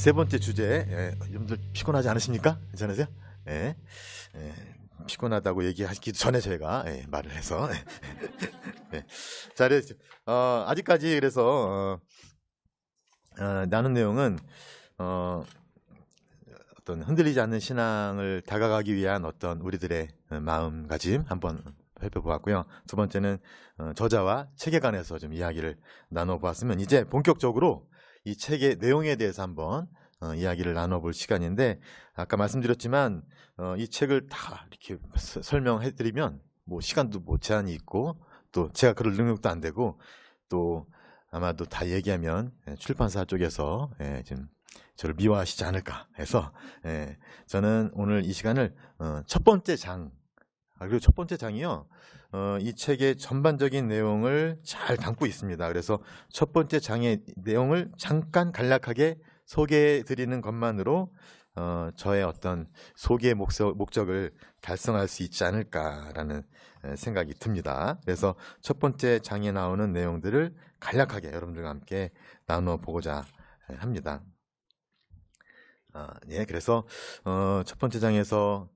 세 번째 주제, 여러분들 피곤하지 않으십니까? 괜찮으세요? 예, 피곤하다고 얘기하기 전에 저희가 말을 해서 자, 그래서 아직까지 그래서 나눈 내용은 어떤 흔들리지 않는 신앙을 다가가기 위한 어떤 우리들의 마음가짐 한번 살펴보았고요. 두 번째는 저자와 책에 관해서 좀 이야기를 나눠보았으면, 이제 본격적으로 이 책의 내용에 대해서 한번 이야기를 나눠볼 시간인데, 아까 말씀드렸지만 이 책을 다 이렇게 설명해드리면 뭐 시간도 뭐 제한이 있고, 또 제가 그럴 능력도 안 되고, 또 아마도 다 얘기하면 출판사 쪽에서 좀 저를 미워하시지 않을까 해서 저는 오늘 이 시간을 첫 번째 장, 그리고 첫 번째 장이요, 이 책의 전반적인 내용을 잘 담고 있습니다. 그래서 첫 번째 장의 내용을 잠깐 간략하게 소개해 드리는 것만으로 저의 어떤 소개의 목적을 달성할 수 있지 않을까라는 생각이 듭니다. 그래서 첫 번째 장에 나오는 내용들을 간략하게 여러분들과 함께 나눠보고자 합니다. 그래서 첫 번째 장에서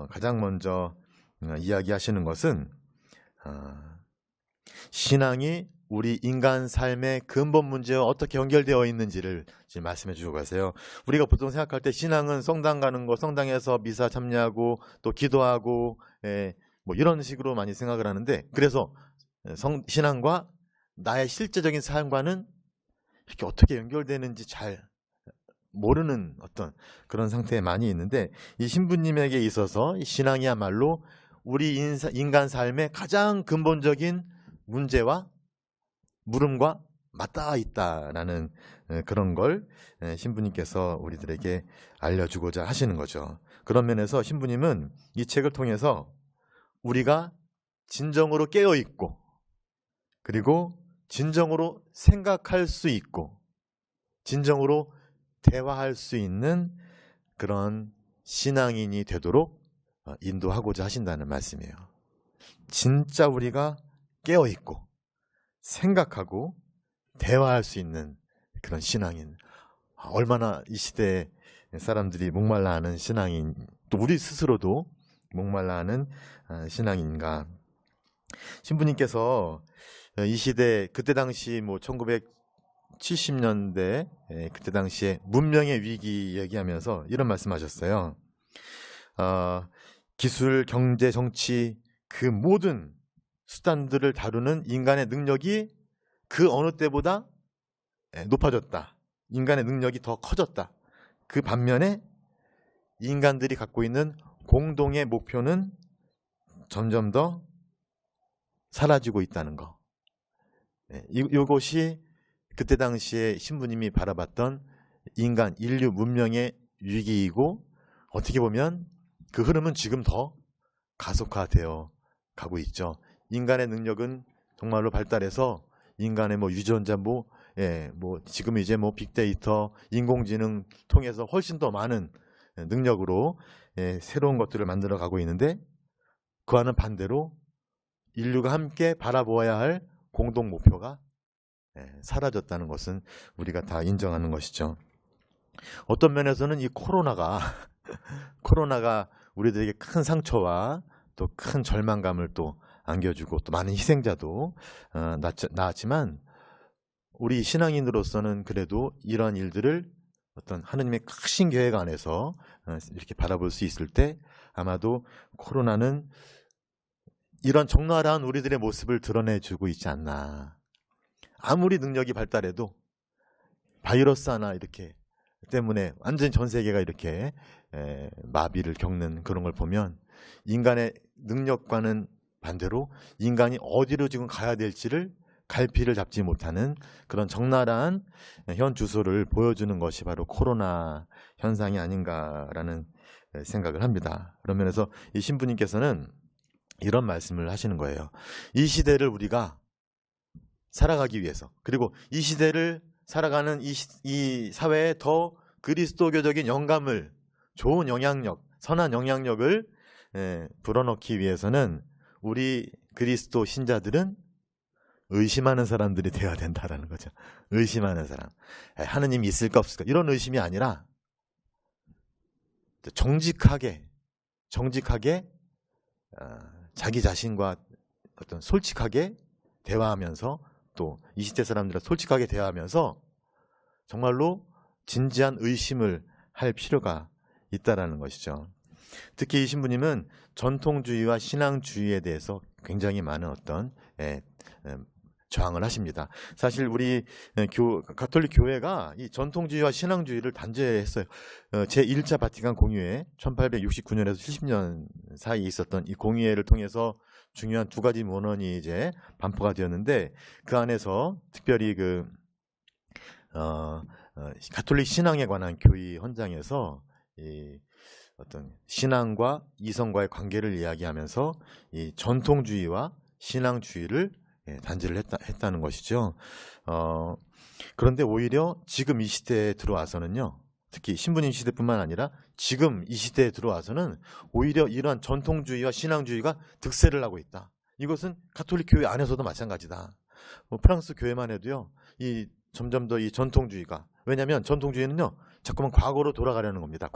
가장 먼저 이야기하시는 것은 신앙이 우리 인간 삶의 근본 문제와 어떻게 연결되어 있는지를 지금 말씀해 주고 가세요. 우리가 보통 생각할 때 신앙은 성당 가는 거, 성당에서 미사 참여하고 또 기도하고 뭐 이런 식으로 많이 생각을 하는데, 그래서 신앙과 나의 실제적인 삶과는 이렇게 어떻게 연결되는지 잘 모르는 어떤 그런 상태에 많이 있는데, 이 신부님에게 있어서 이 신앙이야말로 우리 인간 삶의 가장 근본적인 문제와 물음과 맞닿아 있다라는 그런 걸 신부님께서 우리들에게 알려주고자 하시는 거죠. 그런 면에서 신부님은 이 책을 통해서 우리가 진정으로 깨어있고, 그리고 진정으로 생각할 수 있고, 진정으로 대화할 수 있는 그런 신앙인이 되도록 인도하고자 하신다는 말씀이에요. 진짜 우리가 깨어있고 생각하고 대화할 수 있는 그런 신앙인, 얼마나 이 시대에 사람들이 목말라 하는 신앙인, 또 우리 스스로도 목말라 하는 신앙인가. 신부님께서 이 시대, 그때 당시 뭐 1970년대 그때 당시에 문명의 위기 얘기하면서 이런 말씀하셨어요. 기술, 경제, 정치, 그 모든 수단들을 다루는 인간의 능력이 그 어느 때보다 높아졌다. 인간의 능력이 더 커졌다. 그 반면에 인간들이 갖고 있는 공동의 목표는 점점 더 사라지고 있다는 거. 이것이 그때 당시에 신부님이 바라봤던 인간, 인류 문명의 위기이고, 어떻게 보면 그 흐름은 지금 더 가속화되어 가고 있죠. 인간의 능력은 정말로 발달해서 인간의 뭐 유전자 뭐 지금 이제 뭐 빅데이터, 인공지능 통해서 훨씬 더 많은 능력으로 새로운 것들을 만들어 가고 있는데, 그와는 반대로 인류가 함께 바라보아야 할 공동 목표가 사라졌다는 것은 우리가 다 인정하는 것이죠. 어떤 면에서는 이 코로나가 우리들에게 큰 상처와 또 큰 절망감을 또 안겨주고, 또 많은 희생자도 낳았지만, 우리 신앙인으로서는 그래도 이러한 일들을 어떤 하느님의 크신 계획 안에서 이렇게 바라볼 수 있을 때, 아마도 코로나는 이런 적나라한 우리들의 모습을 드러내주고 있지 않나. 아무리 능력이 발달해도 바이러스 하나 이렇게 때문에 완전히 전 세계가 이렇게 마비를 겪는 그런 걸 보면, 인간의 능력과는 반대로 인간이 어디로 지금 가야 될지를 갈피를 잡지 못하는 그런 적나라한 현 주소를 보여주는 것이 바로 코로나 현상이 아닌가라는 생각을 합니다. 그런 면에서 이 신부님께서는 이런 말씀을 하시는 거예요. 이 시대를 우리가 살아가기 위해서, 그리고 이 시대를 살아가는 이 사회에 더 그리스도교적인 영감을, 좋은 영향력, 선한 영향력을 불어넣기 위해서는 우리 그리스도 신자들은 의심하는 사람들이 되어야 된다라는 거죠. 의심하는 사람. 하느님이 있을까 없을까 이런 의심이 아니라 정직하게 자기 자신과 어떤 솔직하게 대화하면서 또 20대 사람들과 솔직하게 대화하면서 정말로 진지한 의심을 할 필요가 있다라는 것이죠. 특히 이 신부님은 전통주의와 신앙주의에 대해서 굉장히 많은 어떤 저항을 하십니다. 사실 우리 가톨릭 교회가 이 전통주의와 신앙주의를 단죄했어요. 제1차 바티칸 공의회 1869년에서 70년 사이에 있었던 이 공의회를 통해서 중요한 두 가지 문헌이 이제 반포가 되었는데 그 안에서 특별히 가톨릭 신앙에 관한 교의 헌장에서 이 어떤 신앙과 이성과의 관계를 이야기하면서 이 전통주의와 신앙주의를 단죄를 했다는 것이죠. 그런데 오히려 지금 이 시대에 들어와서는요, 특히 신부님 시대뿐만 아니라 지금 이 시대에 들어와서는 오히려 이러한 전통주의와 신앙주의가 득세를 하고 있다. 이것은 가톨릭 교회 안에서도 마찬가지다. 프랑스 교회만 해도요, 점점 더 이 전통주의가, 왜냐하면 전통주의는요 자꾸만 과거로 돌아가려는 겁니다.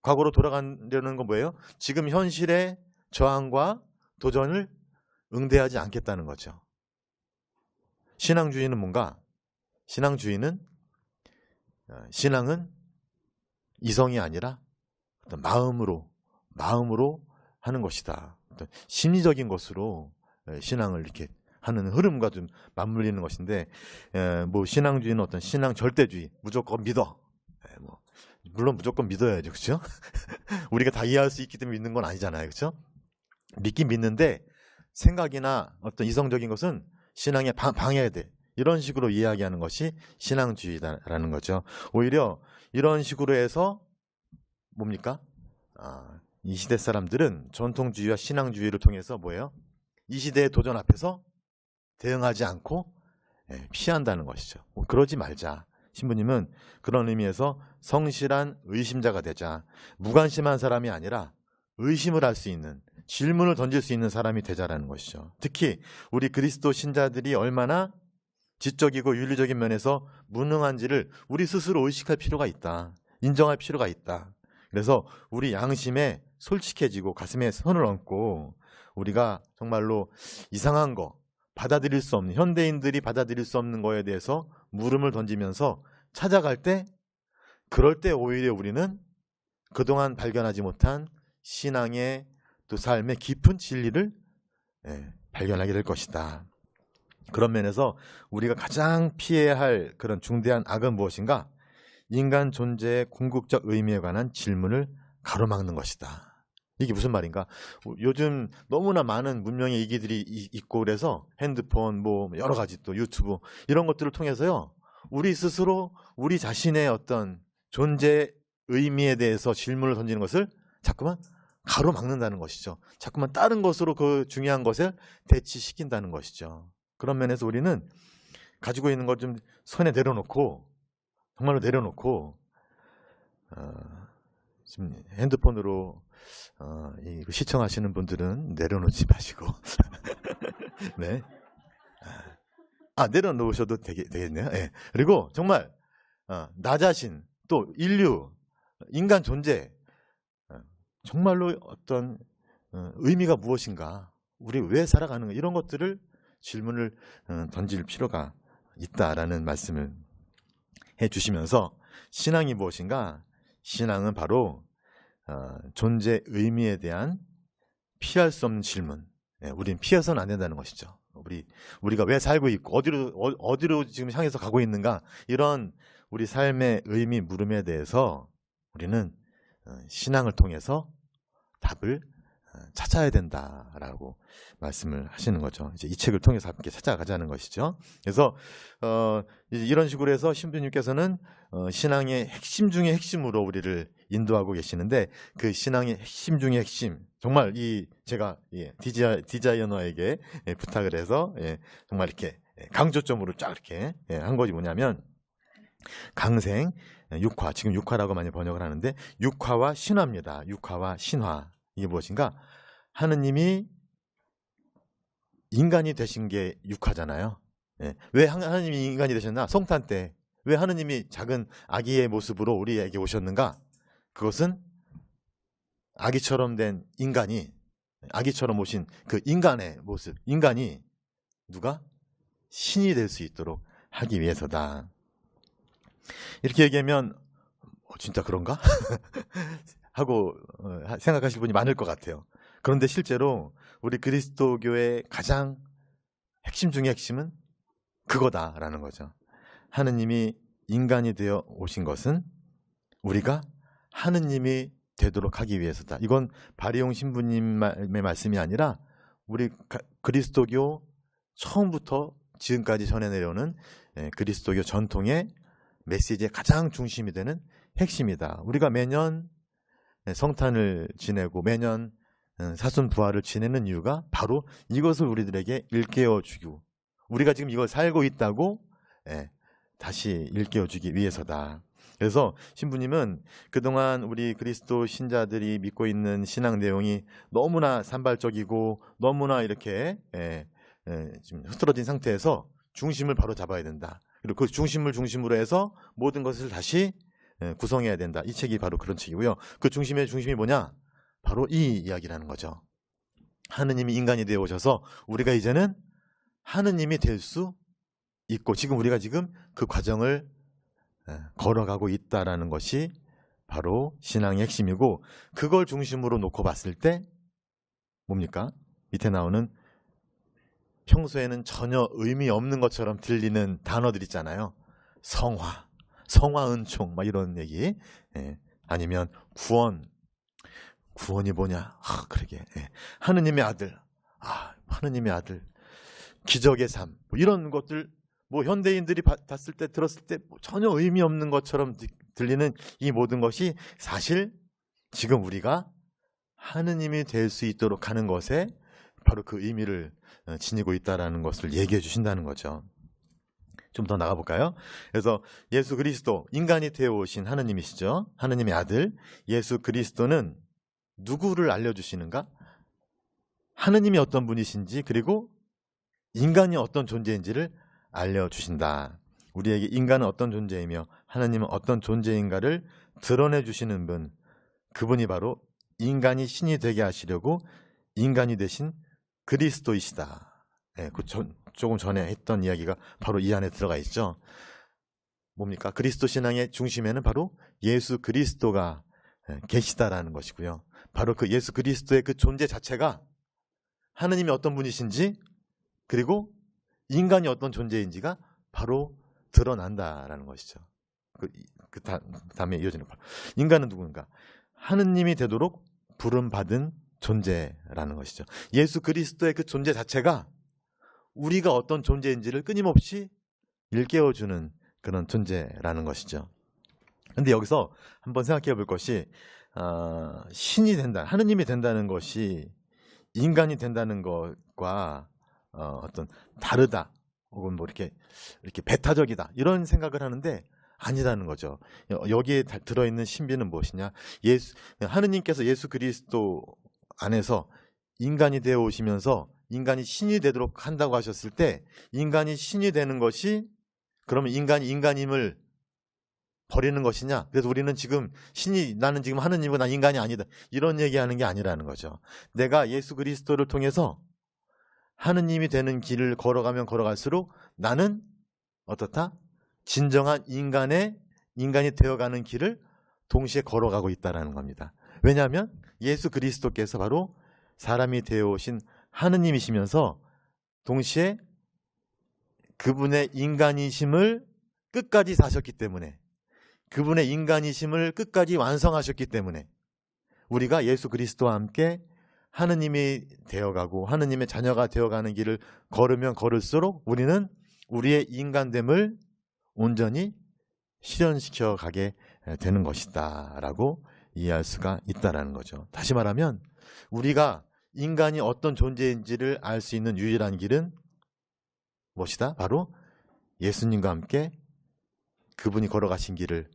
과거로 돌아가려는 건 뭐예요? 지금 현실의 저항과 도전을 응대하지 않겠다는 거죠. 신앙주의는 뭔가? 신앙은 이성이 아니라 어떤 마음으로 하는 것이다. 어떤 심리적인 것으로 신앙을 이렇게 하는 흐름과 좀 맞물리는 것인데, 뭐 신앙주의는 어떤 신앙 절대주의, 무조건 믿어. 물론 무조건 믿어야죠, 그렇죠? 우리가 다 이해할 수 있기 때문에 믿는 건 아니잖아요, 그렇죠? 믿긴 믿는데 생각이나 어떤 이성적인 것은 신앙에 방해해야 돼. 이런 식으로 이야기하는 것이 신앙주의다라는 거죠. 오히려 이런 식으로 해서 뭡니까? 이 시대 사람들은 전통주의와 신앙주의를 통해서 뭐예요? 이 시대의 도전 앞에서 대응하지 않고 피한다는 것이죠. 그러지 말자. 신부님은 그런 의미에서 성실한 의심자가 되자. 무관심한 사람이 아니라 의심을 할 수 있는, 질문을 던질 수 있는 사람이 되자라는 것이죠. 특히 우리 그리스도 신자들이 얼마나 지적이고 윤리적인 면에서 무능한지를 우리 스스로 의식할 필요가 있다. 인정할 필요가 있다. 그래서 우리 양심에 솔직해지고 가슴에 손을 얹고 우리가 정말로 이상한 거, 받아들일 수 없는, 현대인들이 받아들일 수 없는 거에 대해서 물음을 던지면서 찾아갈 때, 그럴 때 오히려 우리는 그동안 발견하지 못한 신앙의 또 삶의 깊은 진리를 발견하게 될 것이다. 그런 면에서 우리가 가장 피해야 할 그런 중대한 악은 무엇인가? 인간 존재의 궁극적 의미에 관한 질문을 가로막는 것이다. 이게 무슨 말인가? 요즘 너무나 많은 문명의 이기들이 있고 그래서 핸드폰, 뭐 여러 가지 또 유튜브 이런 것들을 통해서요, 우리 스스로 우리 자신의 어떤 존재의 의미에 대해서 질문을 던지는 것을 자꾸만 가로막는다는 것이죠. 자꾸만 다른 것으로 그 중요한 것을 대치시킨다는 것이죠. 그런 면에서 우리는 가지고 있는 것 좀 손에 내려놓고, 정말로 내려놓고, 지금 핸드폰으로 시청하시는 분들은 내려놓지 마시고 네, 내려놓으셔도 되겠네요. 네. 그리고 정말 나 자신, 또 인류, 인간 존재, 정말로 어떤 의미가 무엇인가, 우리 왜 살아가는가, 이런 것들을 질문을 던질 필요가 있다라는 말씀을 해주시면서, 신앙이 무엇인가? 신앙은 바로 존재 의미에 대한 피할 수 없는 질문. 우린 피해서는 안 된다는 것이죠. 우리가 왜 살고 있고 어디로 지금 향해서 가고 있는가, 이런 우리 삶의 의미 물음에 대해서 우리는 신앙을 통해서 답을 찾아야 된다라고 말씀을 하시는 거죠. 이제 이 책을 통해서 함께 찾아가자는 것이죠. 그래서 이런 식으로 해서 신부님께서는 신앙의 핵심 중의 핵심으로 우리를 인도하고 계시는데, 그 신앙의 핵심 중의 핵심, 정말 제가 디자이너에게 부탁을 해서 정말 이렇게 강조점으로 쫙 이렇게 한 것이 뭐냐면, 강생, 육화, 지금 육화라고 많이 번역을 하는데 육화와 신화입니다. 육화와 신화. 이게 무엇인가? 하느님이 인간이 되신 게 육화잖아요. 예. 왜 하나님이 인간이 되셨나? 성탄 때 왜 하나님이 작은 아기의 모습으로 우리에게 오셨는가? 그것은 아기처럼 된 인간이, 아기처럼 오신 그 인간의 모습, 인간이 누가? 신이 될 수 있도록 하기 위해서다. 이렇게 얘기하면 진짜 그런가? 하고 생각하실 분이 많을 것 같아요. 그런데 실제로 우리 그리스도교의 가장 핵심 중의 핵심은 그거다라는 거죠. 하느님이 인간이 되어 오신 것은 우리가 하느님이 되도록 하기 위해서다. 이건 바리옹 신부님의 말씀이 아니라 우리 그리스도교 처음부터 지금까지 전해 내려오는 그리스도교 전통의 메시지의 가장 중심이 되는 핵심이다. 우리가 매년 성탄을 지내고 매년 사순부활을 지내는 이유가 바로 이것을 우리들에게 일깨워 주고, 우리가 지금 이걸 살고 있다고 다시 일깨워 주기 위해서다. 그래서 신부님은 그동안 우리 그리스도 신자들이 믿고 있는 신앙 내용이 너무나 산발적이고 너무나 이렇게 지금 흐트러진 상태에서 중심을 바로 잡아야 된다. 그리고 그 중심을 중심으로 해서 모든 것을 다시 구성해야 된다. 이 책이 바로 그런 책이고요. 그 중심이 뭐냐? 바로 이 이야기라는 거죠. 하느님이 인간이 되어 오셔서 우리가 이제는 하느님이 될 수 있고, 우리가 지금 그 과정을 걸어가고 있다라는 것이 바로 신앙의 핵심이고, 그걸 중심으로 놓고 봤을 때 뭡니까? 밑에 나오는 평소에는 전혀 의미 없는 것처럼 들리는 단어들 있잖아요. 성화, 은총, 막 이런 얘기. 아니면 구원이 뭐냐? 그러게. 하느님의 아들, 하느님의 아들, 기적의 삶, 뭐 이런 것들, 뭐 현대인들이 들었을 때 전혀 의미 없는 것처럼 들리는 이 모든 것이 사실 지금 우리가 하느님이 될 수 있도록 하는 것에 바로 그 의미를 지니고 있다는 것을 얘기해 주신다는 거죠. 좀 더 나가볼까요? 그래서 예수 그리스도, 인간이 되어 오신 하느님이시죠. 하느님의 아들 예수 그리스도는 누구를 알려주시는가? 하느님이 어떤 분이신지, 그리고 인간이 어떤 존재인지를 알려주신다. 우리에게 인간은 어떤 존재이며 하느님은 어떤 존재인가를 드러내 주시는 분, 그분이 바로 인간이 신이 되게 하시려고 인간이 되신 그리스도이시다. 조금 전에 했던 이야기가 바로 이 안에 들어가 있죠. 뭡니까? 그리스도 신앙의 중심에는 바로 예수 그리스도가 계시다라는 것이고요. 바로 그 예수 그리스도의 그 존재 자체가 하느님이 어떤 분이신지, 그리고 인간이 어떤 존재인지가 바로 드러난다라는 것이죠. 다음에 이어지는 거. 인간은 누군가? 하느님이 되도록 부름받은 존재라는 것이죠. 예수 그리스도의 그 존재 자체가 우리가 어떤 존재인지를 끊임없이 일깨워주는 그런 존재라는 것이죠. 그런데 여기서 한번 생각해 볼 것이, 신이 된다, 하느님이 된다는 것이 인간이 된다는 것과 어떤 다르다, 혹은 뭐 이렇게 배타적이다, 이런 생각을 하는데 아니라는 거죠. 여기에 들어있는 신비는 무엇이냐? 하느님께서 예수 그리스도 안에서 인간이 되어 오시면서 인간이 신이 되도록 한다고 하셨을 때, 인간이 신이 되는 것이 그러면 인간이 인간임을 버리는 것이냐? 그래서 우리는 지금 나는 지금 하느님이고 난 인간이 아니다, 이런 얘기하는 게 아니라는 거죠. 내가 예수 그리스도를 통해서 하느님이 되는 길을 걸어가면 걸어갈수록 나는 어떻다? 진정한 인간이 되어가는 길을 동시에 걸어가고 있다는 겁니다. 왜냐하면 예수 그리스도께서 바로 사람이 되어 오신 하느님이시면서 동시에 그분의 인간이심을 끝까지 사셨기 때문에, 그분의 인간이심을 끝까지 완성하셨기 때문에 우리가 예수 그리스도와 함께 하느님이 되어가고 하느님의 자녀가 되어가는 길을 걸으면 걸을수록 우리는 우리의 인간됨을 온전히 실현시켜 가게 되는 것이다 라고 이해할 수가 있다는 거죠. 다시 말하면 우리가 인간이 어떤 존재인지를 알 수 있는 유일한 길은 무엇이다? 바로 예수님과 함께 그분이 걸어가신 길을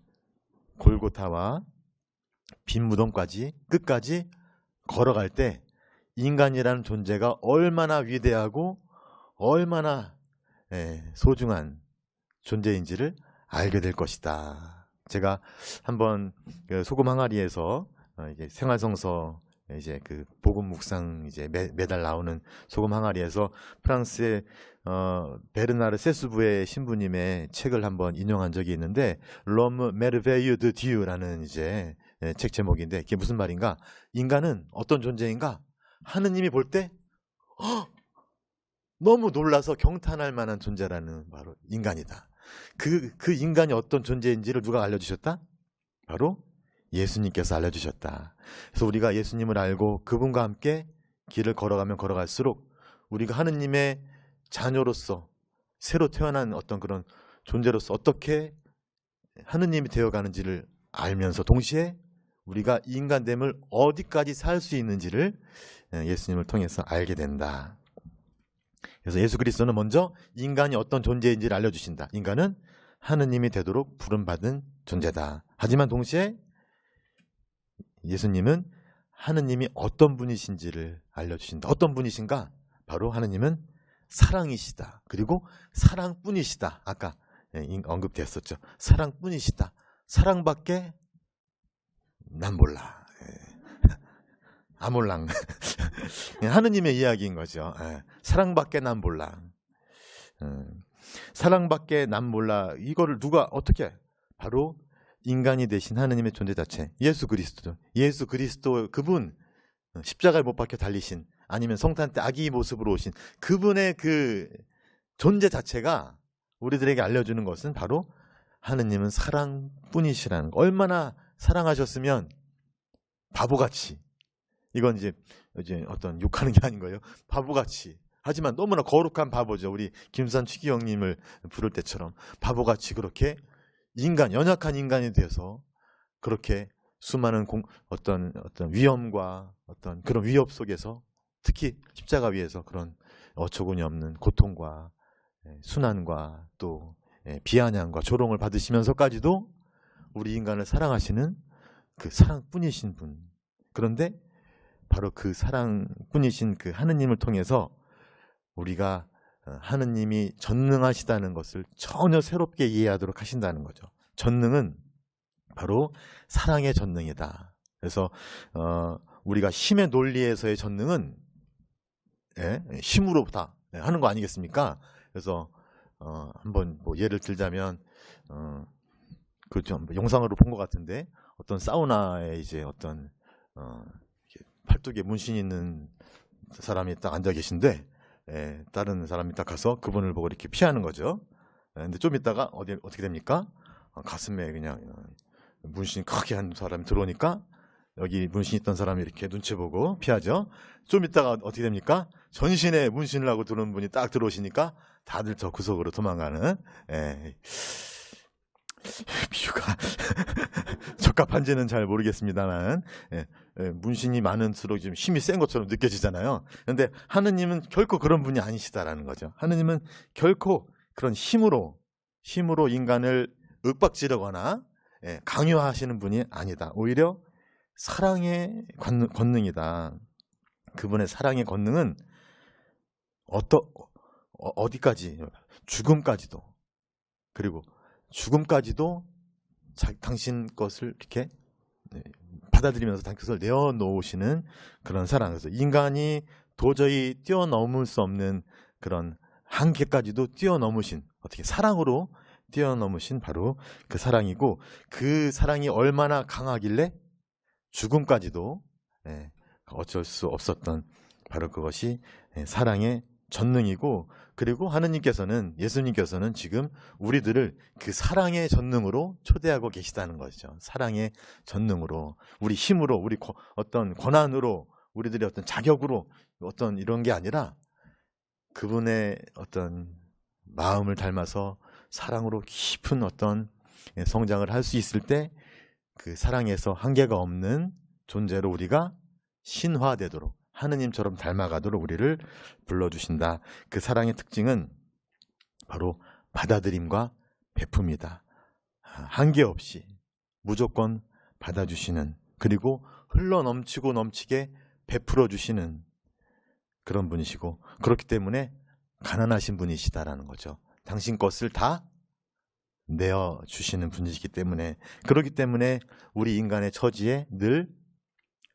골고타와 빈 무덤까지 끝까지 걸어갈 때 인간이라는 존재가 얼마나 위대하고 얼마나 소중한 존재인지를 알게 될 것이다. 제가 한번 그 소금 항아리에서 이제 생활성서 이제 그 복음 묵상 이제 매달 나오는 소금 항아리에서 프랑스의 베르나르 세수부의 신부님의 책을 한번 인용한 적이 있는데 L'homme merveilleux de Dieu라는 이제 책 제목인데 그게 무슨 말인가? 인간은 어떤 존재인가? 하느님이 볼 때 너무 놀라서 경탄할 만한 존재라는 바로 인간이다. 그 인간이 어떤 존재인지를 누가 알려주셨다? 바로 예수님께서 알려주셨다. 그래서 우리가 예수님을 알고 그분과 함께 길을 걸어가면 걸어갈수록 우리가 하느님의 자녀로서 새로 태어난 어떤 그런 존재로서 어떻게 하느님이 되어가는지를 알면서 동시에 우리가 인간됨을 어디까지 살 수 있는지를 예수님을 통해서 알게 된다. 그래서 예수 그리스도는 먼저 인간이 어떤 존재인지를 알려주신다. 인간은 하느님이 되도록 부름받은 존재다. 하지만 동시에 예수님은 하느님이 어떤 분이신지를 알려주신다. 어떤 분이신가? 바로 하느님은 사랑이시다. 그리고 사랑뿐이시다. 아까 언급되었었죠. 사랑뿐이시다. 사랑밖에 난 몰라. 아몰랑. 하느님의 이야기인 거죠. 사랑밖에 난 몰라. 사랑밖에 난 몰라. 이거를 누가 어떻게? 바로 인간이 되신 하느님의 존재 자체. 예수 그리스도. 예수 그리스도 그분 십자가에 못 박혀 달리신 아니면 성탄 때 아기 모습으로 오신 그분의 그 존재 자체가 우리들에게 알려주는 것은 바로 하느님은 사랑뿐이시라는 거. 얼마나 사랑하셨으면 바보같이 이건 이제 어떤 욕하는 게 아닌 거예요. 바보같이. 하지만 너무나 거룩한 바보죠. 우리 김수산 취기 형님을 부를 때처럼 바보같이 그렇게 연약한 인간이 되어서 그렇게 수많은 어떤 위험과 어떤 그런 위협 속에서 특히 십자가 위에서 그런 어처구니 없는 고통과 순환과 또 비아냥과 조롱을 받으시면서까지도 우리 인간을 사랑하시는 그 사랑뿐이신 분. 그런데 바로 그 사랑뿐이신 그 하느님을 통해서 우리가 하느님이 전능하시다는 것을 전혀 새롭게 이해하도록 하신다는 거죠. 전능은 바로 사랑의 전능이다. 그래서 우리가 힘의 논리에서의 전능은 힘으로부터 하는 거 아니겠습니까? 그래서 한번 뭐 예를 들자면 그 좀 영상으로 본 것 같은데 어떤 사우나에 이제 어떤 팔뚝에 문신 있는 사람이 딱 앉아 계신데 다른 사람이 딱 가서 그분을 보고 이렇게 피하는 거죠. 근데 좀 있다가 어떻게 됩니까? 가슴에 그냥 문신 크게 한 사람이 들어오니까 여기 문신 있던 사람이 이렇게 눈치 보고 피하죠. 좀 있다가 어떻게 됩니까? 전신에 문신을 하고 들어온 분이 딱 들어오시니까 다들 저 구석으로 도망가는 비유가 적합한지는 잘 모르겠습니다만 문신이 많을수록 좀 힘이 센 것처럼 느껴지잖아요. 그런데 하느님은 결코 그런 분이 아니시다라는 거죠. 하느님은 결코 그런 힘으로 인간을 윽박지르거나 강요하시는 분이 아니다. 오히려 사랑의 권능이다. 그분의 사랑의 권능은 어디까지? 죽음까지도. 그리고 죽음까지도 당신 것을 이렇게 받아들이면서 당신 것을 내어놓으시는 그런 사랑. 그래서 인간이 도저히 뛰어넘을 수 없는 그런 한계까지도 뛰어넘으신, 어떻게 사랑으로 뛰어넘으신 바로 그 사랑이고, 그 사랑이 얼마나 강하길래 죽음까지도 어쩔 수 없었던 바로 그것이 사랑의 전능이고, 그리고 하느님께서는, 예수님께서는 지금 우리들을 그 사랑의 전능으로 초대하고 계시다는 거죠. 사랑의 전능으로, 우리 힘으로, 우리 어떤 권한으로, 우리들의 어떤 자격으로 어떤 이런 게 아니라 그분의 어떤 마음을 닮아서 사랑으로 깊은 어떤 성장을 할 수 있을 때 그 사랑에서 한계가 없는 존재로 우리가 신화되도록, 하느님처럼 닮아가도록 우리를 불러주신다. 그 사랑의 특징은 바로 받아들임과 베품이다. 한계 없이 무조건 받아주시는, 그리고 흘러넘치고 넘치게 베풀어 주시는 그런 분이시고 그렇기 때문에 가난하신 분이시다라는 거죠. 당신 것을 다 내어주시는 분이시기 때문에 그렇기 때문에 우리 인간의 처지에 늘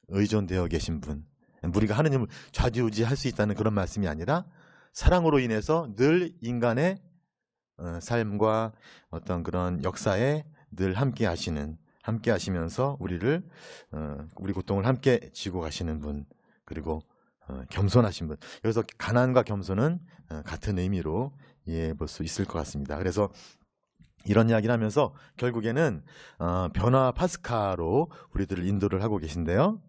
의존되어 계신 분, 우리가 하느님을 좌지우지할 수 있다는 그런 말씀이 아니라 사랑으로 인해서 늘 인간의 삶과 어떤 그런 역사에 늘 함께 하시면서 우리 고통을 함께 지고 가시는 분, 그리고 겸손하신 분. 그래서 가난과 겸손은 같은 의미로 이해해 볼 수 있을 것 같습니다. 그래서 이런 이야기를 하면서 결국에는 변화 파스카로 우리들을 인도를 하고 계신데요.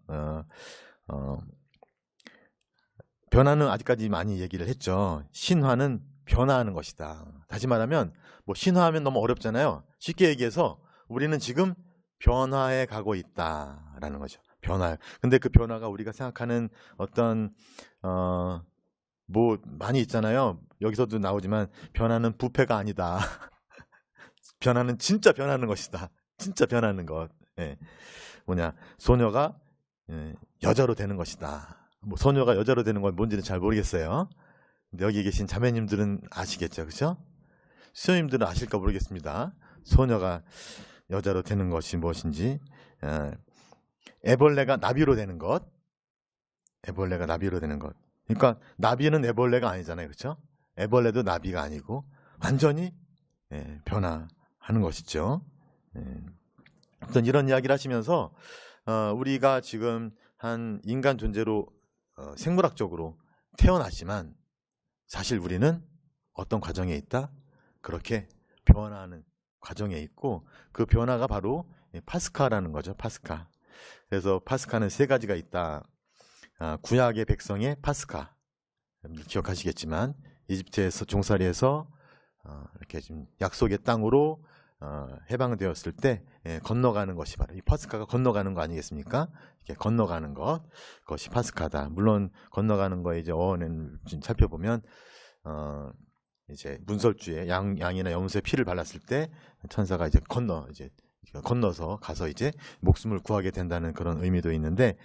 변화는 아직까지 많이 얘기를 했죠. 신화는 변화하는 것이다. 다시 말하면 뭐 신화하면 너무 어렵잖아요. 쉽게 얘기해서 우리는 지금 변화해 가고 있다라는 거죠. 변화. 근데 그 변화가 우리가 생각하는 어떤 뭐 많이 있잖아요. 여기서도 나오지만 변화는 부패가 아니다. 변화는 진짜 변하는 것이다. 진짜 변하는 것. 예. 뭐냐, 소녀가 여자로 되는 것이다. 뭐 소녀가 여자로 되는 건 뭔지는 잘 모르겠어요. 근데 여기 계신 자매님들은 아시겠죠, 그렇죠? 수녀님들은 아실까 모르겠습니다. 소녀가 여자로 되는 것이 무엇인지. 애벌레가 나비로 되는 것. 애벌레가 나비로 되는 것. 그러니까 나비는 애벌레가 아니잖아요, 그렇죠? 애벌레도 나비가 아니고 완전히 변화하는 것이죠. 어떤 이런 이야기를 하시면서 우리가 지금 한 인간 존재로 생물학적으로 태어났지만 사실 우리는 어떤 과정에 있다? 그렇게 변화하는 과정에 있고 그 변화가 바로 파스카라는 거죠. 파스카. 그래서 파스카는 세 가지가 있다. 구약의 백성의 파스카. 기억하시겠지만 이집트에서 종살이에서 이렇게 지금 약속의 땅으로 해방되었을 때 건너가는 것이 바로 이 파스카가 건너가는 거 아니겠습니까? 이렇게 건너가는 것, 그것이 파스카다. 물론 건너가는 거에 이제 어원을 살펴보면 이제 문설주에 양이나 염소의 피를 발랐을 때 천사가 이제 건너서 가서 이제 목숨을 구하게 된다는 그런 의미도 있는데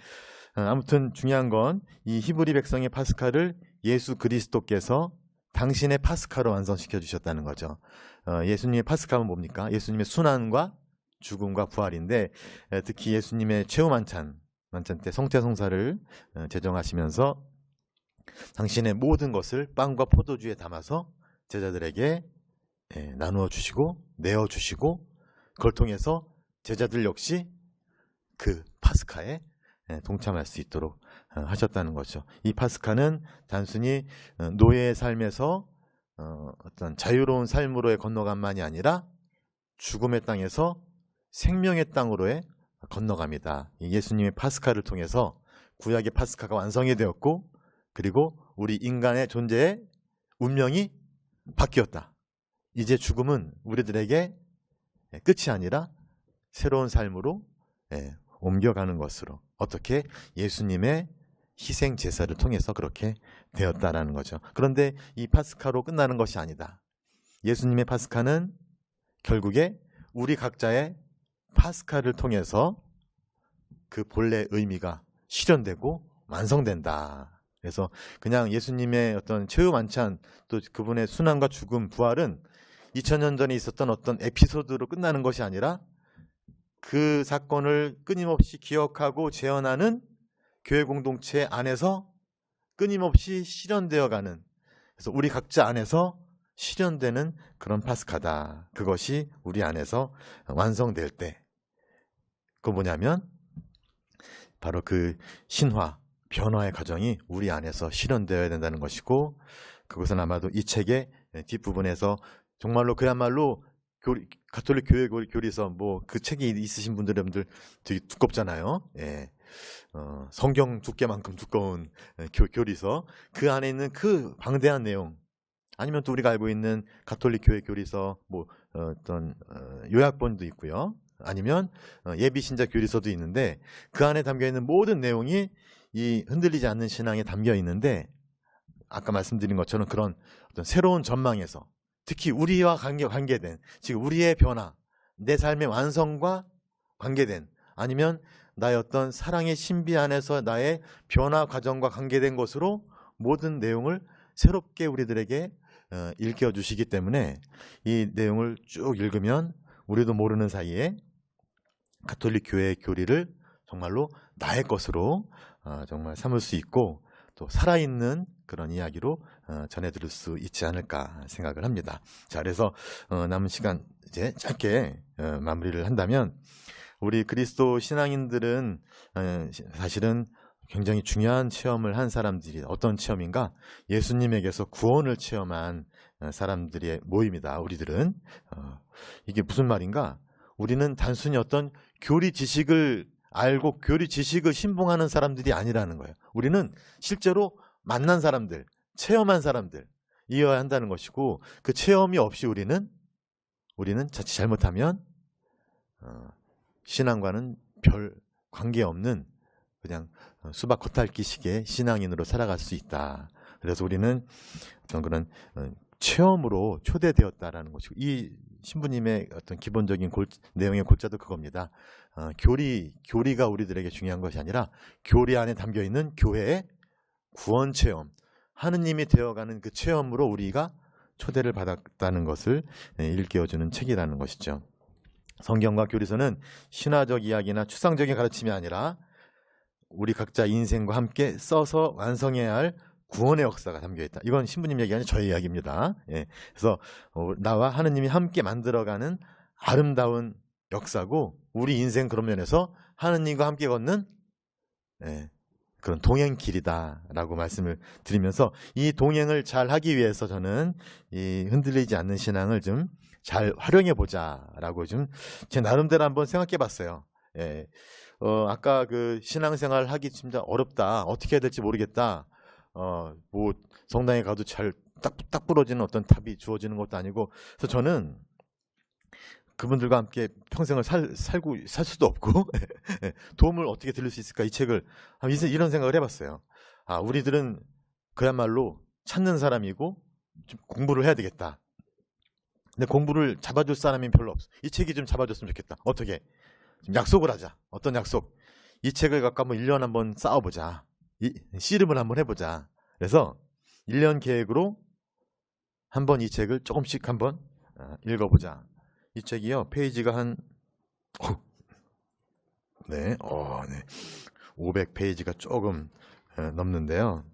아무튼 중요한 건 이 히브리 백성의 파스카를 예수 그리스도께서 당신의 파스카로 완성시켜 주셨다는 거죠. 예수님의 파스카는 뭡니까? 예수님의 순환과 죽음과 부활인데 특히 예수님의 최후 만찬 때 성태성사를 제정하시면서 당신의 모든 것을 빵과 포도주에 담아서 제자들에게 나누어 주시고 내어 주시고 그걸 통해서 제자들 역시 그 파스카에 동참할 수 있도록 하셨다는 거죠. 이 파스카는 단순히 노예의 삶에서 어떤 자유로운 삶으로의 건너감만이 아니라 죽음의 땅에서 생명의 땅으로의 건너갑니다. 예수님의 파스카를 통해서 구약의 파스카가 완성이 되었고 그리고 우리 인간의 존재의 운명이 바뀌었다. 이제 죽음은 우리들에게 끝이 아니라 새로운 삶으로 옮겨가는 것으로 어떻게 예수님의 희생 제사를 통해서 그렇게 되었다라는 거죠. 그런데 이 파스카로 끝나는 것이 아니다. 예수님의 파스카는 결국에 우리 각자의 파스카를 통해서 그 본래 의미가 실현되고 완성된다. 그래서 그냥 예수님의 어떤 최후 만찬 또 그분의 순환과 죽음, 부활은 2000년 전에 있었던 어떤 에피소드로 끝나는 것이 아니라 그 사건을 끊임없이 기억하고 재현하는 교회 공동체 안에서 끊임없이 실현되어가는, 그래서 우리 각자 안에서 실현되는 그런 파스카다. 그것이 우리 안에서 완성될 때 그거 뭐냐면 바로 그 신화, 변화의 과정이 우리 안에서 실현되어야 된다는 것이고, 그것은 아마도 이 책의 뒷부분에서 정말로 그야말로 가톨릭 교회 교리서 뭐 그 책이 있으신 분들 되게 두껍잖아요. 성경 두께만큼 두꺼운 교리서, 그 안에 있는 그 방대한 내용, 아니면 또 우리가 알고 있는 가톨릭 교회 교리서 뭐 어떤 요약본도 있고요. 아니면 예비 신자 교리서도 있는데 그 안에 담겨 있는 모든 내용이 이 흔들리지 않는 신앙에 담겨 있는데, 아까 말씀드린 것처럼 그런 어떤 새로운 전망에서 특히 우리와 관계된, 지금 우리의 변화, 내 삶의 완성과 관계된, 아니면 나의 어떤 사랑의 신비 안에서 나의 변화 과정과 관계된 것으로 모든 내용을 새롭게 우리들에게 일깨워 주시기 때문에 이 내용을 쭉 읽으면 우리도 모르는 사이에 가톨릭 교회의 교리를 정말로 나의 것으로 정말 삼을 수 있고 또 살아있는 그런 이야기로 전해드릴 수 있지 않을까 생각을 합니다. 자, 그래서 남은 시간 이제 짧게 마무리를 한다면 우리 그리스도 신앙인들은 사실은 굉장히 중요한 체험을 한 사람들이 어떤 체험인가? 예수님에게서 구원을 체험한 사람들의 모임이다. 우리들은 이게 무슨 말인가? 우리는 단순히 어떤 교리 지식을 알고 교리 지식을 신봉하는 사람들이 아니라는 거예요. 우리는 실제로 만난 사람들, 체험한 사람들 이어야 한다는 것이고 그 체험이 없이 우리는 자칫 잘못하면 신앙과는 별 관계없는 그냥 수박 겉핥기식의 신앙인으로 살아갈 수 있다. 그래서 우리는 어떤 그런 체험으로 초대되었다라는 것이고 이 신부님의 어떤 기본적인 내용의 골자도 그겁니다. 교리가 우리들에게 중요한 것이 아니라 교리 안에 담겨있는 교회의 구원 체험, 하느님이 되어가는 그 체험으로 우리가 초대를 받았다는 것을 일깨워주는 책이라는 것이죠. 성경과 교리서는 신화적 이야기나 추상적인 가르침이 아니라 우리 각자 인생과 함께 써서 완성해야 할 구원의 역사가 담겨있다. 이건 신부님 얘기 아니라 저의 이야기입니다. 그래서 나와 하느님이 함께 만들어가는 아름다운 역사고 우리 인생 그런 면에서 하느님과 함께 걷는 그런 동행길이다라고 말씀을 드리면서 이 동행을 잘 하기 위해서 저는 이 흔들리지 않는 신앙을 좀 잘 활용해 보자라고 좀 제 나름대로 한번 생각해 봤어요. 아까 그 신앙생활 하기 진짜 어렵다. 어떻게 해야 될지 모르겠다. 뭐 성당에 가도 잘 딱 부러지는 어떤 답이 주어지는 것도 아니고 그래서 저는 그분들과 함께 평생을 살 수도 없고 도움을 어떻게 드릴 수 있을까 이 책을 이런 생각을 해봤어요. 우리들은 그야말로 찾는 사람이고 좀 공부를 해야 되겠다. 근데 공부를 잡아줄 사람이 별로 없어. 이 책이 좀 잡아줬으면 좋겠다. 어떻게? 좀 약속을 하자. 어떤 약속? 이 책을 갖고 한번 1년 한번 싸워보자. 씨름을 한번 해보자. 그래서 1년 계획으로 한번 이 책을 조금씩 한번 읽어보자. 이 책이요. 페이지가 한 500페이지가 조금 넘는데요.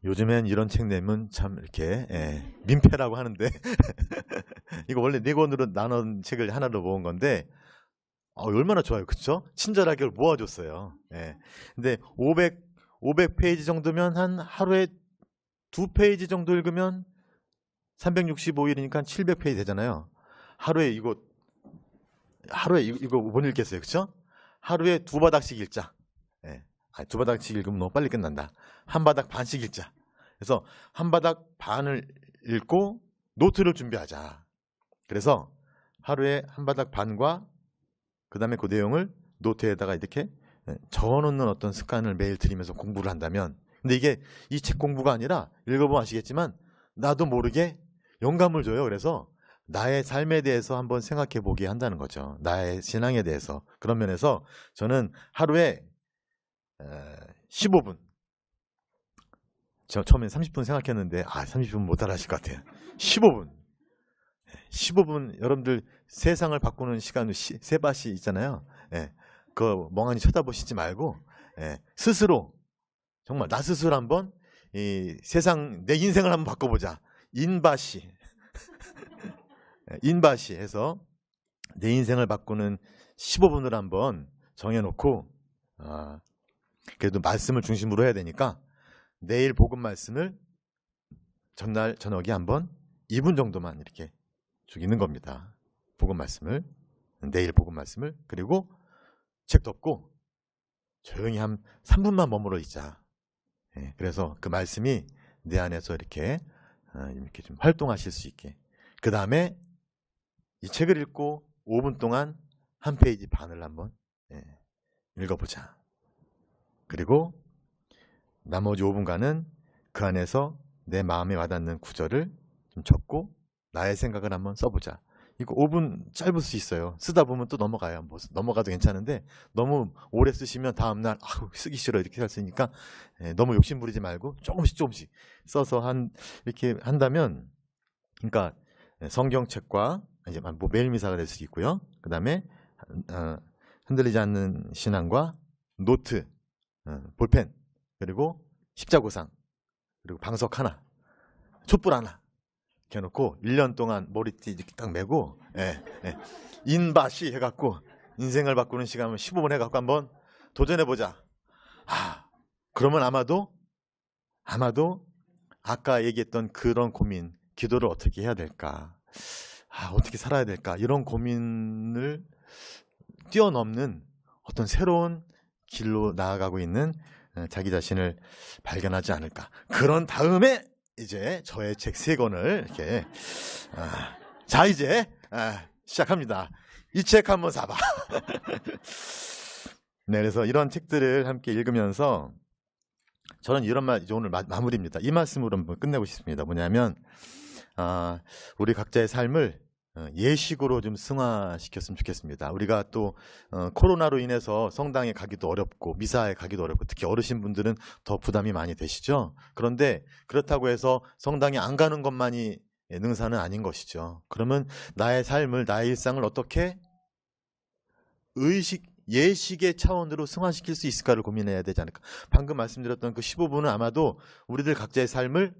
요즘엔 이런 책 내면 참 이렇게 민폐라고 하는데 이거 원래 4권으로 나눈 책을 하나로 모은 건데 얼마나 좋아요. 그렇죠? 친절하게 모아줬어요. 근데 500페이지 정도면 한 하루에 2페이지 정도 읽으면 365일이니까 700페이지 되잖아요. 하루에 이거 못 읽겠어요. 그렇죠? 하루에 2바닥씩 읽자. 2바닥씩 읽으면 너무 빨리 끝난다. 1바닥 반씩 읽자. 그래서 1바닥 반을 읽고 노트를 준비하자. 그래서 하루에 1바닥 반과 그 다음에 그 내용을 노트에다가 이렇게 적어놓는 어떤 습관을 매일 들이면서 공부를 한다면 근데 이게 이 책 공부가 아니라 읽어보면 아시겠지만 나도 모르게 영감을 줘요. 그래서 나의 삶에 대해서 한번 생각해 보게 한다는 거죠. 나의 신앙에 대해서. 그런 면에서 저는 하루에 15분 저 처음에 30분 생각했는데 30분 못 따라하실 것 같아요. 15분 여러분들 세상을 바꾸는 시간 세바시 있잖아요. 그거 멍하니 쳐다보시지 말고 스스로 정말 나 스스로 한번 이 세상 내 인생을 한번 바꿔보자. 인바시 인바시 해서 내 인생을 바꾸는 15분을 한번 정해놓고 그래도 말씀을 중심으로 해야 되니까 내일 복음 말씀을 전날 저녁에 한번 2분 정도만 이렇게 쭉 읽는 겁니다. 복음 말씀을 내일 복음 말씀을 그리고 책 덮고 조용히 한 3분만 머물러 있자. 그래서 그 말씀이 내 안에서 이렇게 좀 활동하실 수 있게. 그 다음에 이 책을 읽고 5분 동안 한 페이지 반을 한번 읽어보자. 그리고 나머지 5분간은 그 안에서 내 마음에 와닿는 구절을 좀 적고 나의 생각을 한번 써보자. 이거 5분 짧을 수 있어요. 쓰다 보면 또 넘어가요. 뭐 넘어가도 괜찮은데 너무 오래 쓰시면 다음날 쓰기 싫어 이렇게 할 수 있으니까 너무 욕심 부리지 말고 조금씩 써서 이렇게 한다면, 그러니까 성경책과 이제 뭐 매일 미사가 될 수 있고요. 그 다음에 흔들리지 않는 신앙과 노트, 볼펜, 그리고 십자구상, 그리고 방석 하나, 촛불 하나 이렇게 해놓고 1년 동안 머리띠 이렇게 딱 메고 인바시 해갖고 인생을 바꾸는 시간을 15분 해갖고 한번 도전해보자. 그러면 아마도 아까 얘기했던 그런 고민, 기도를 어떻게 해야 될까, 어떻게 살아야 될까, 이런 고민을 뛰어넘는 어떤 새로운 길로 나아가고 있는 자기 자신을 발견하지 않을까. 그런 다음에 이제 저의 책 3권을 이렇게 자 이제 시작합니다. 이 책 한번 사봐. 네, 그래서 이런 책들을 함께 읽으면서 저는 이런 말, 이제 오늘 마무리입니다. 이 말씀으로 한번 끝내고 싶습니다. 뭐냐면 우리 각자의 삶을 예식으로 좀 승화시켰으면 좋겠습니다. 우리가 또 코로나로 인해서 성당에 가기도 어렵고 미사에 가기도 어렵고 특히 어르신분들은 더 부담이 많이 되시죠. 그런데 그렇다고 해서 성당에 안 가는 것만이 능사는 아닌 것이죠. 그러면 나의 삶을, 나의 일상을 어떻게 예식의 차원으로 승화시킬 수 있을까를 고민해야 되지 않을까. 방금 말씀드렸던 그 15분은 아마도 우리들 각자의 삶을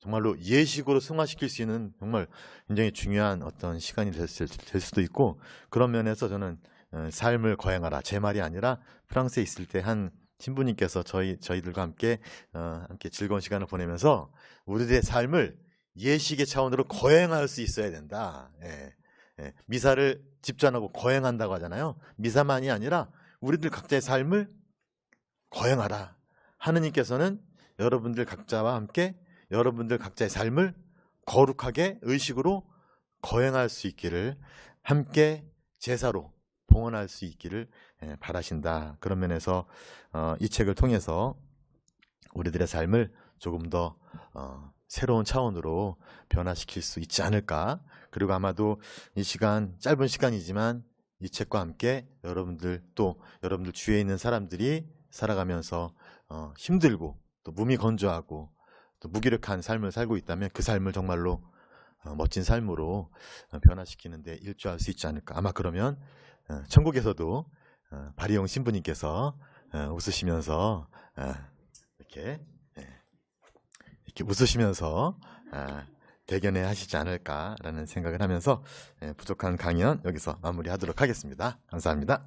정말로 예식으로 승화시킬 수 있는 정말 굉장히 중요한 어떤 시간이 될 수도 있고, 그런 면에서 저는 삶을 거행하라, 제 말이 아니라 프랑스에 있을 때 한 신부님께서 저희들과 함께 즐거운 시간을 보내면서 우리들의 삶을 예식의 차원으로 거행할 수 있어야 된다. 미사를 집전하고 거행한다고 하잖아요. 미사만이 아니라 우리들 각자의 삶을 거행하라. 하느님께서는 여러분들 각자와 함께 여러분들 각자의 삶을 거룩하게 의식으로 거행할 수 있기를, 함께 제사로 봉헌할 수 있기를 바라신다. 그런 면에서 이 책을 통해서 우리들의 삶을 조금 더 새로운 차원으로 변화시킬 수 있지 않을까. 그리고 아마도 이 시간, 짧은 시간이지만 이 책과 함께 여러분들, 또 여러분들 주위에 있는 사람들이 살아가면서 힘들고 또 몸이 건조하고 또 무기력한 삶을 살고 있다면 그 삶을 정말로 멋진 삶으로 변화시키는데 일조할 수 있지 않을까. 아마 그러면 천국에서도 바리용 신부님께서 웃으시면서 이렇게 웃으시면서 대견해 하시지 않을까라는 생각을 하면서 부족한 강연 여기서 마무리하도록 하겠습니다. 감사합니다.